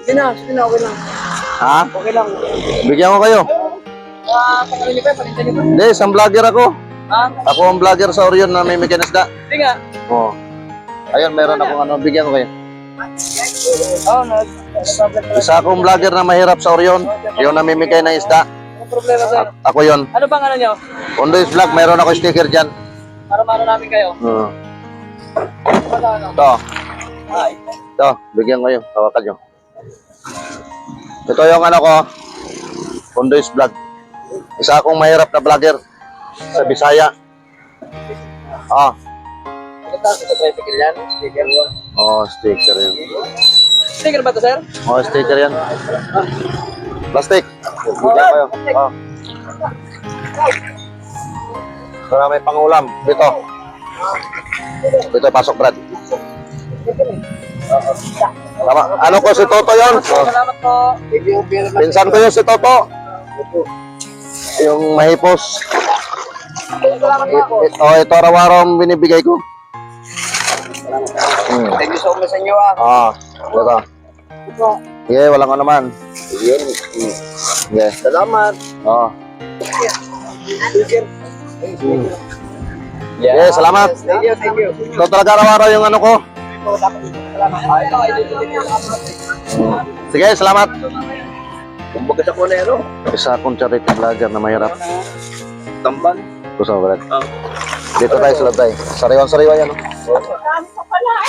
Sige na, okay lang. Ha? Okay lang. Bigyan ko kayo. Pagkakalin niyo pa, palintan niyo pa. Hindi, isang vlogger ako. Ha? Ako ang vlogger sa Orion na may isda. Sige nga. Oo. Ayun, meron akong ano, bigyan ko kayo. Oo, Isa akong vlogger na mahirap sa Orion. Yung namimigay ng isda. Anong problema, sir? Ako yon. Ano bang ano niyo? Ondoy's vlog, meron ako sticker dyan. Para namin kayo. Oo. Wala, ano? Ito. Ay. Ito, bigyan ko yun. Tawakan nyo. Ito yung ano ko. Ondoy's vlog. Isa akong mahirap na vlogger sa Bisaya. Ah. Ito, sa tricycle yan. Sticker. Oh, sticker yun. Sticker ba ito, sir? Oh, sticker yan. Plastic. Bigyan ko yun. Oh. Para may pangulam. Dito. Dito, pasok, Brad. Tama. Ano ko si Toto yun? Oh. Salamat po. Pinsan ko yun si Toto. Yung mahipos. Salamat po. Oh, ito araw-araw ang binibigay ko. Thank you so much sa inyo, Ito. Ito. Yeah, walang ano naman. Yun. Yeah. Salamat. Oh. Sticker. Yeah, salamat. Thank you, thank you. Ito talaga araw-araw yung ano ko. Sige, salamat. Kumbaga sa Conero. Isa akong charity vlogger na mahirap. Tamban. Gusto mo, Brad? Dito tayo, sulod tayo. Sariwan-sariwan yan. Oh.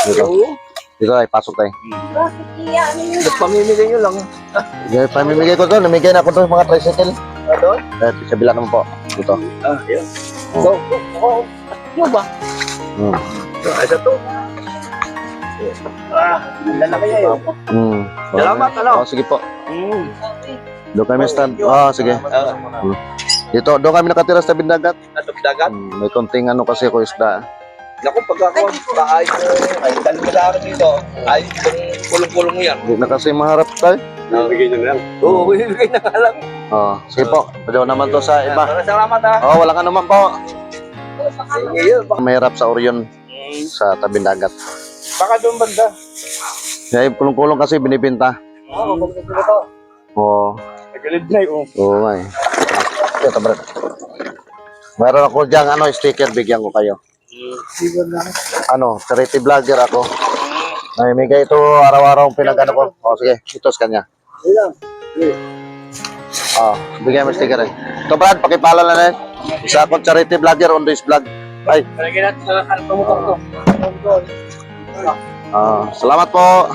Dito. Dito tayo, pasok tayo. Ba't pamimigay nyo lang? Yeah, pamimigay ko to. Namigay na ako to mga tricycle. Doon? Sa bila naman po. Dito. Yun. So, ano ba? Isa to. Lalaki niya yun. Salamat, ano? Oh, sige po. Doon kami stand. Sige. Dito, doon kami nakatira sa tabing dagat. Natong dagat? May konting ano kasi ako isda. Naku, pag ako, paayos mo, ay, dali ka sa akin dito. Ayos itong kulong-kulong yan. Hindi na kasi maharap tayo. Bigay nyo na lang. Oo, bigay na nga lang. Sige po. Pwede naman to sa iba. Salamat, ha. Walang ano man po. Sige, yun. Mahirap sa Orion sa tabing dagat. Baka doon banda. Kaya yung kulong-kulong kasi binibinta. Oo, pagkakas na ito. Oo. Nagilid na yun. Oo nga eh. Ito, Brad. Meron ako dyan, sticker, bigyan ko kayo. Charity vlogger ako. Namimigay ito araw-araw pinag-ano ko. Sige, ito sa kanya. Bigyan mo sticker eh. Ito, Brad, pakipala na rin. Isa akong charity vlogger on this vlog. Ay. Talagyan natin sa harap mo ko. Salamat po.